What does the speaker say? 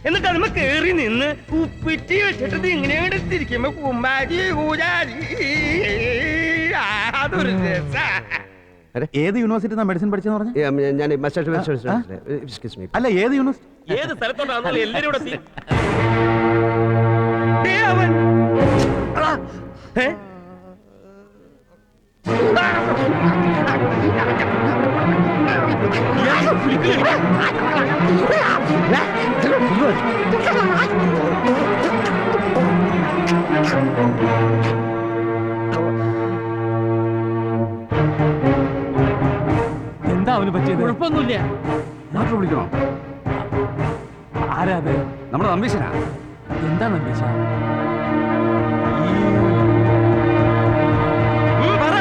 എന്നിട്ട് അതിന് കേറി നിന്ന് ഉപ്പിറ്റി വെച്ചിട്ട് ഇങ്ങനെ തിരിക്കുമ്പോ കുമ്മാരി ഊരാരി അതൊരു രസ. ഏത് യൂണിവേഴ്സിറ്റി മെഡിസിൻ പഠിച്ചെന്ന് പറഞ്ഞു? ഞാൻ അല്ല, ഏത് യൂണിവേഴ്സിറ്റി? ഏത് സ്ഥലത്തോട്ടാണോ എല്ലാരും കൂടെ അവൻ എന്താ അവന് പറ്റിയത്? കുഴപ്പമൊന്നുമില്ല. ഡോക്ടർ വിളിക്കണോ? ആരാ അത്? നമ്മുടെ നമ്പീശനാ. എന്താ നമ്പീശ? പറ